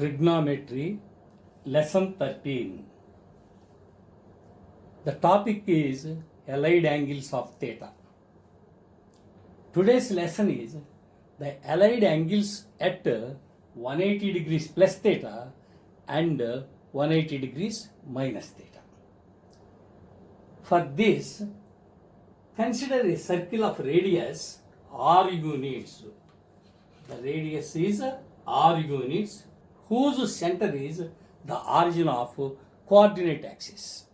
Trigonometry, Lesson 13. The topic is allied angles of theta. Today's lesson is the allied angles at 180 degrees plus theta and 180 degrees minus theta. For this, consider a circle of radius r units. The radius is r units whose center is the origin of coordinate axis.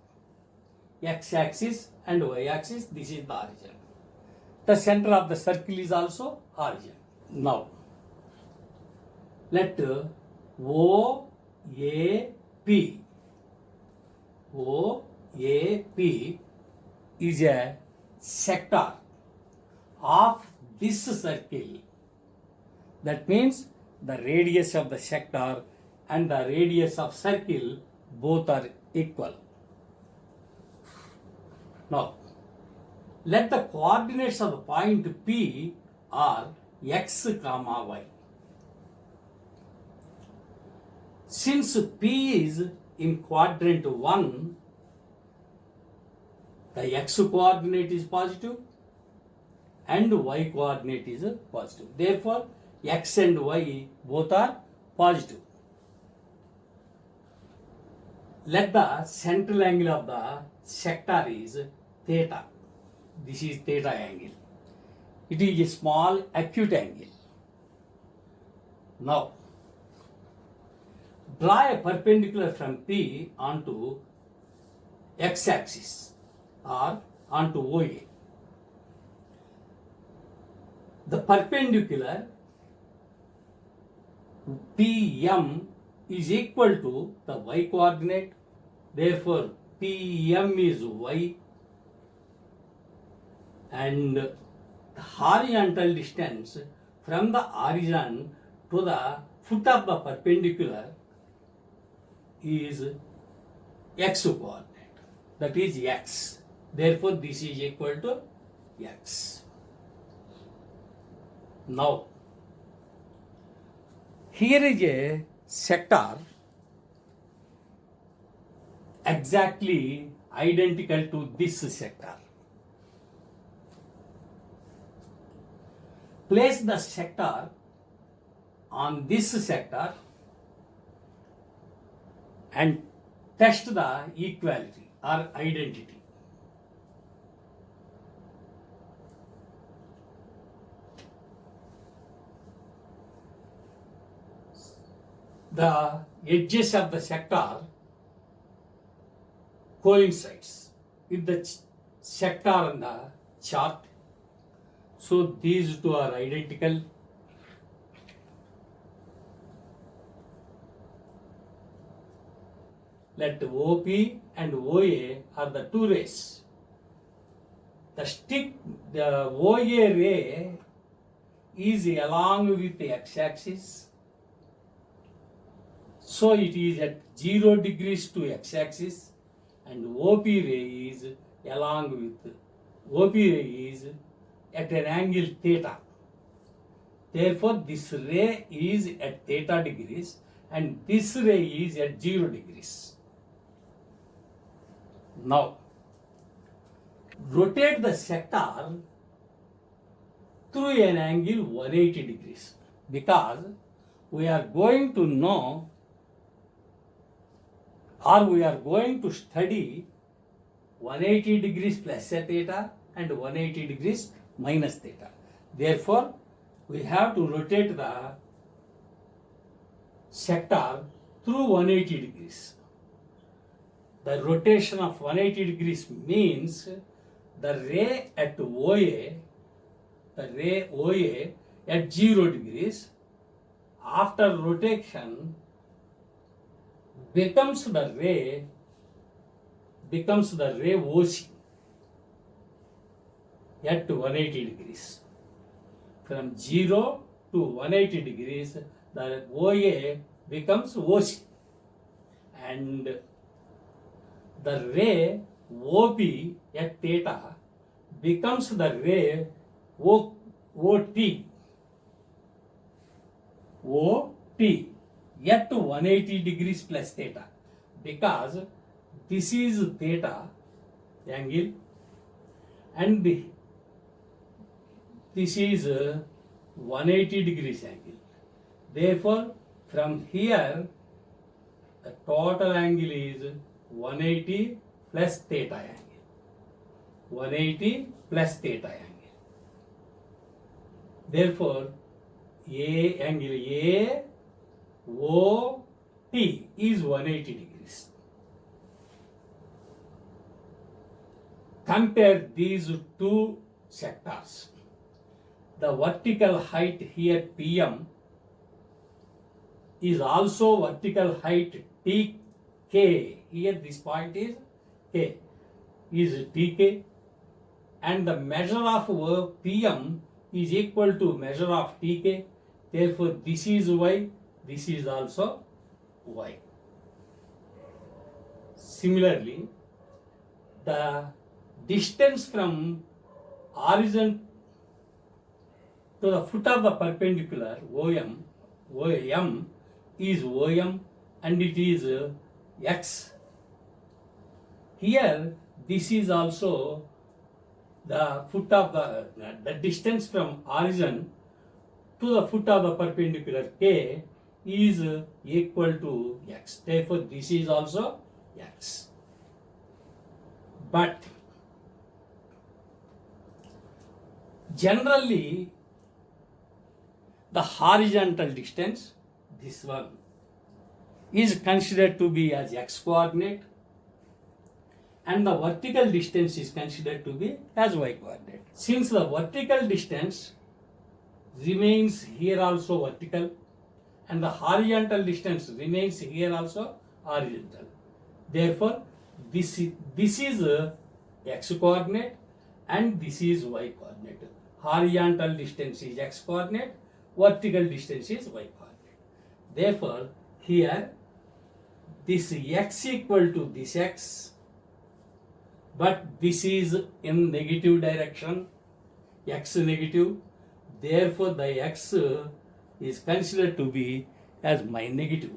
X-axis and y-axis, this is the origin. The center of the circle is also origin. Now, let OAP is a sector of this circle. That means the radius of the sector and the radius of circle both are equal. Now, let the coordinates of the point P are x, y. Since P is in quadrant 1, the x coordinate is positive and y coordinate is positive. Therefore, x and y both are positive. Let the central angle of the sector is theta. This is theta angle. It is a small acute angle. Now, draw a perpendicular from P onto x-axis or onto OA. The perpendicular PM is equal to the y coordinate. Therefore, PM is y, and the horizontal distance from the origin to the foot of the perpendicular is x coordinate. That is x. Therefore, this is equal to x. Now, here is a sector exactly identical to this sector. Place the sector on this sector and test the equality or identity. The edges of the sector coincides with the sector on the chart. So these two are identical. Let OP and OA are the two rays. The OA ray is along with the x-axis. So it is at 0 degrees to x-axis, and OP ray is at an angle theta. Therefore, this ray is at theta degrees and this ray is at 0 degrees. Now, rotate the sector through an angle 180 degrees, because we are going to know, or we are going to study 180 degrees plus a theta and 180 degrees minus theta. Therefore, we have to rotate the sector through 180 degrees. The rotation of 180 degrees means the ray at OA, at 0 degrees, after rotation becomes the ray OC at 180 degrees. From 0 to 180 degrees, the OA becomes OC, and the ray OP at theta becomes the ray OT. at 180 degrees plus theta, because this is theta angle and this is 180 degrees angle. Therefore, from here the total angle is 180 plus theta angle. 180 plus theta angle. Therefore, A angle A O T is 180 degrees. Compare these two sectors. The vertical height here PM is also vertical height TK. Here this point is K, is TK, and the measure of PM is equal to measure of TK. Therefore, this is Y, this is also Y. Similarly, the distance from origin to the foot of the perpendicular OM is OM and it is X. Here, this is also the foot of the distance from origin to the foot of the perpendicular K is equal to X. Therefore, this is also X. But generally, the horizontal distance, this one, is considered to be as X coordinate, and the vertical distance is considered to be as Y coordinate. Since the vertical distance remains here also vertical, and the horizontal distance remains here also horizontal. Therefore, this is X coordinate and this is Y coordinate. Horizontal distance is X coordinate, vertical distance is Y coordinate. Therefore, here this X equal to this X, but this is in negative direction, X negative. Therefore, the X is considered to be as my negative.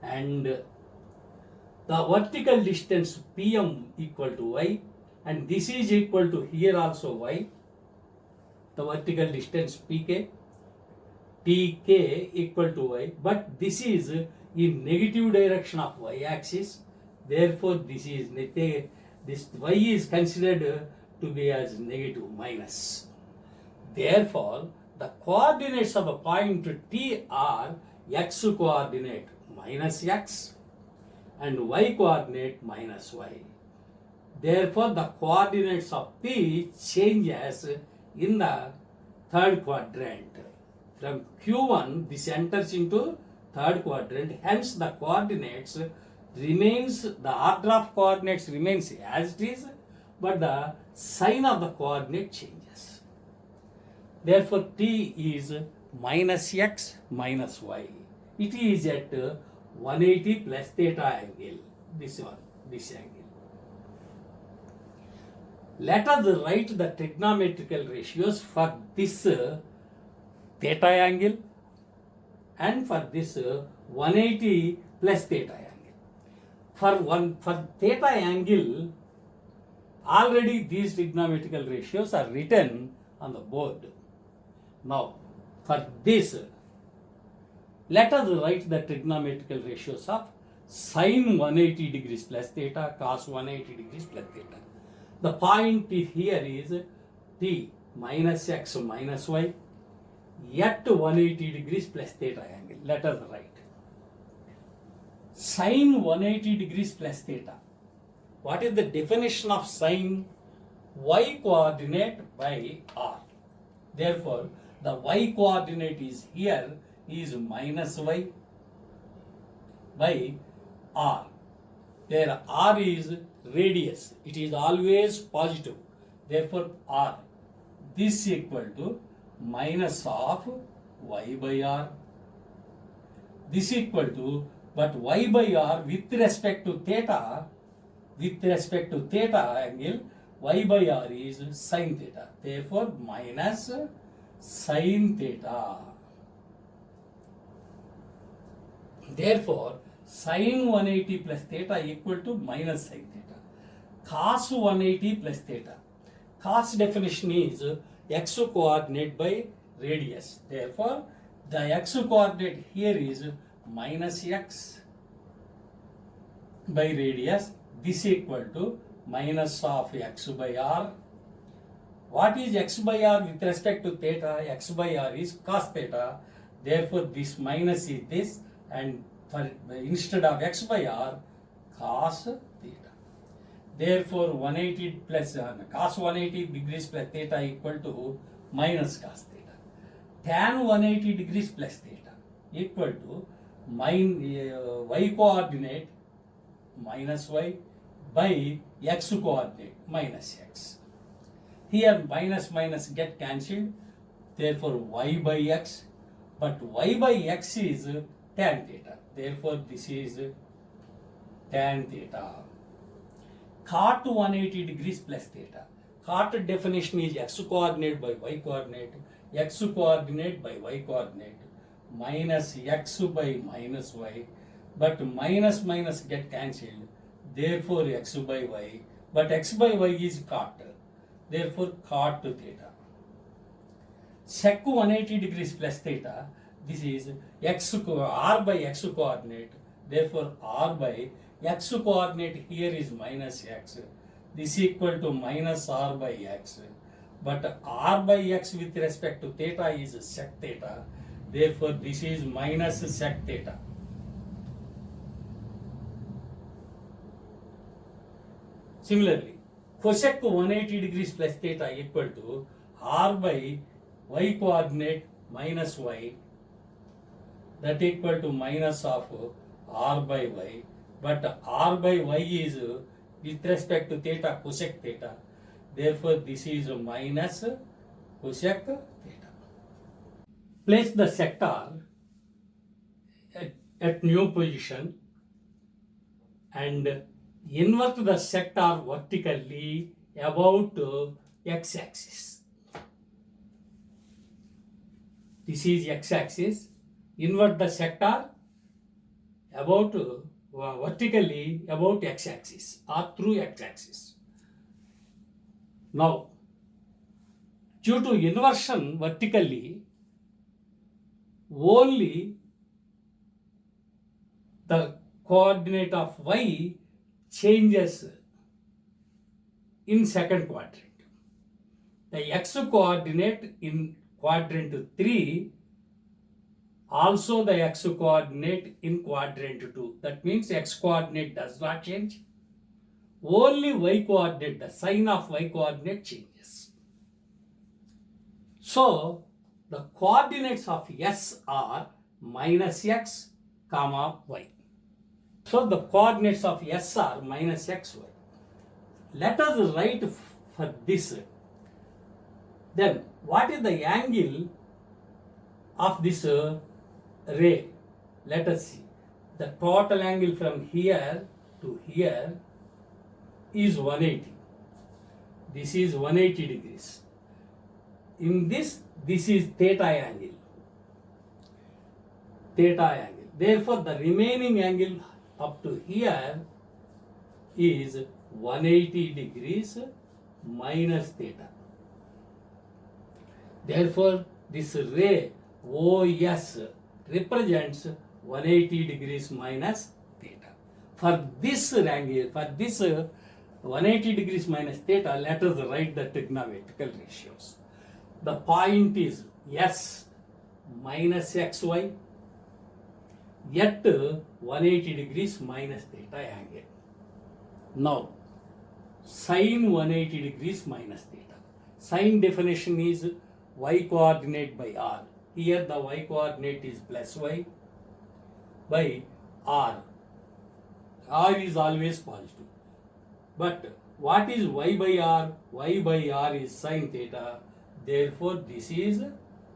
And the vertical distance PM equal to Y, and this is equal to here also Y. The vertical distance PK, TK equal to Y, but this is in negative direction of Y axis. Therefore, this Y is considered to be as negative, minus. Therefore, the coordinates of a point T are X coordinate minus X and Y coordinate minus Y. Therefore, the coordinates of P changes in the third quadrant. From Q1, this enters into third quadrant. Hence, the coordinates remains, the order of coordinates remains as it is, but the sign of the coordinate changes. Therefore, T is minus X minus Y. It is at 180 plus theta angle. This one, this angle. Let us write the trigonometrical ratios for this theta angle and for this 180 plus theta angle. For theta angle, already these trigonometrical ratios are written on the board. Now, for this, let us write the trigonometrical ratios of sine 180 degrees plus theta, cos 180 degrees plus theta. The point here is T minus X minus Y at 180 degrees plus theta angle. Let us write. Sine 180 degrees plus theta. What is the definition of sine? Y coordinate by R. Therefore, the Y coordinate is here is minus Y by R. There R is radius. It is always positive. Therefore, R. This is equal to minus of Y by R. This is equal to, but Y by R with respect to theta angle, Y by R is sin theta. Therefore, minus sin theta. Therefore, sin 180 plus theta equal to minus sin theta. Cos 180 plus theta. Cos definition is x coordinate by radius. Therefore, the x coordinate here is minus x by radius. This equal to minus of x by r. What is x by r with respect to theta? X by r is cos theta. Therefore, this minus is this, and for instead of x by r, cos theta. Therefore, 180 plus cos 180 degrees plus theta equal to minus cos theta. Tan 180 degrees plus theta equal to y coordinate minus y by x coordinate minus x. Here minus minus get cancelled. Therefore, y by x. But y by x is tan theta. Therefore, this is tan theta. Cot 180 degrees plus theta. Cot definition is x coordinate by y coordinate, x coordinate by y coordinate, minus x by minus y. But minus minus get cancelled. Therefore, x by y. But x by y is cot. Therefore, cot theta. Sec 180 degrees plus theta. This is r by x coordinate. Therefore, r by x coordinate here is minus x. This equal to minus r by x. But r by x with respect to theta is sec theta. Therefore, this is minus sec theta. Similarly, cosec 180 degrees plus theta equal to r by y coordinate minus y, that equal to minus of r by y. But r by y is with respect to theta cosec theta. Therefore, this is minus cosec theta. Place the sector at new position and invert the sector vertically about x-axis. This is x-axis. Invert the sector about vertically about x-axis or through x-axis. Now, due to inversion vertically, only the coordinate of y changes in second quadrant. The x coordinate in quadrant 3, also the x coordinate in quadrant 2. That means x coordinate does not change. Only y coordinate, the sign of y coordinate changes. So, the coordinates of s are minus x, comma y. So, the coordinates of s are minus x, y. Let us write for this. Then, what is the angle of this ray? Let us see. The total angle from here to here is 180. This is 180 degrees. In this is theta angle. Theta angle. Therefore, the remaining angle up to here is 180 degrees minus theta. Therefore, this ray OS represents 180 degrees minus theta. For this angle, for this 180 degrees minus theta, let us write the trigonometrical ratios. The point is S minus xy at 180 degrees minus theta angle. Now, sin 180 degrees minus theta. Sin definition is y coordinate by r. Here the y coordinate is plus y by r. R is always positive. But what is y by r? Y by r is sin theta. Therefore, this is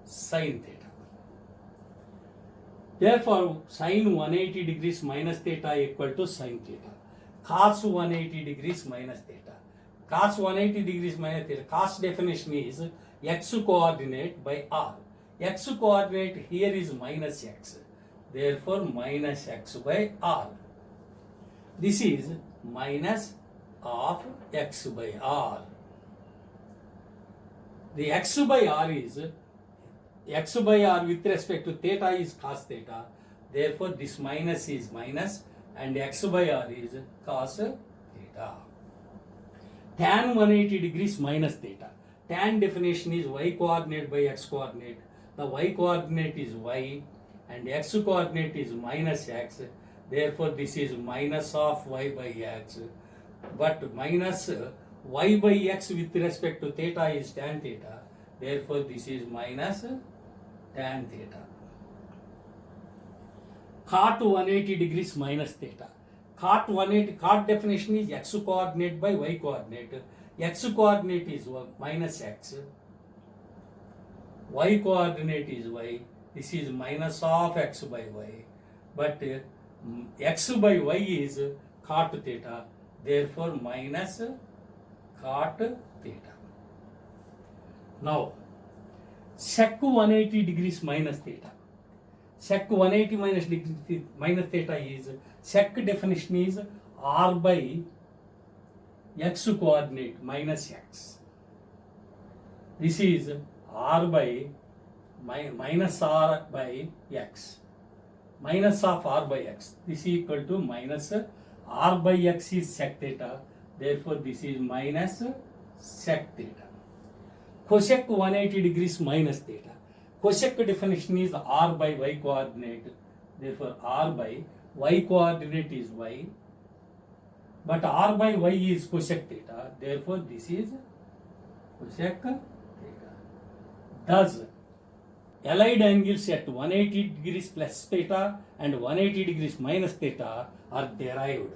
sin theta. Therefore, sin 180 degrees minus theta equal to sin theta. Cos 180 degrees minus theta. Cos 180 degrees minus theta. Cos definition is x coordinate by r. X coordinate here is minus x. therefore minus x by r. This is minus of x by r. The x by r is x by r with respect to theta is cos theta, therefore this minus is minus and x by r is cos theta. Tan 180 degrees minus theta. Tan definition is y coordinate by x coordinate. The y coordinate is y and x coordinate is minus x. Therefore, this is minus of y by x. But minus y by x with respect to theta is tan theta. Therefore, this is minus tan theta. Cot 180 degrees minus theta. Cot definition is x coordinate by y coordinate. X coordinate is minus x. Y coordinate is y. This is minus of x by y. But x by y is cot theta. Therefore, minus cot theta. Now, sec 180 degrees minus theta. Sec 180 minus theta is, sec definition is r by x coordinate minus x. This is r by minus r by x. Minus of r by x. This is equal to minus r by x is sec theta. Therefore, this is minus sec theta. Cosec 180 degrees minus theta. Cosec definition is r by y coordinate. Therefore, r by y coordinate is y. But r by y is cosec theta. Therefore, this is cosec theta. Thus, allied angles at 180 degrees plus theta and 180 degrees minus theta are derived.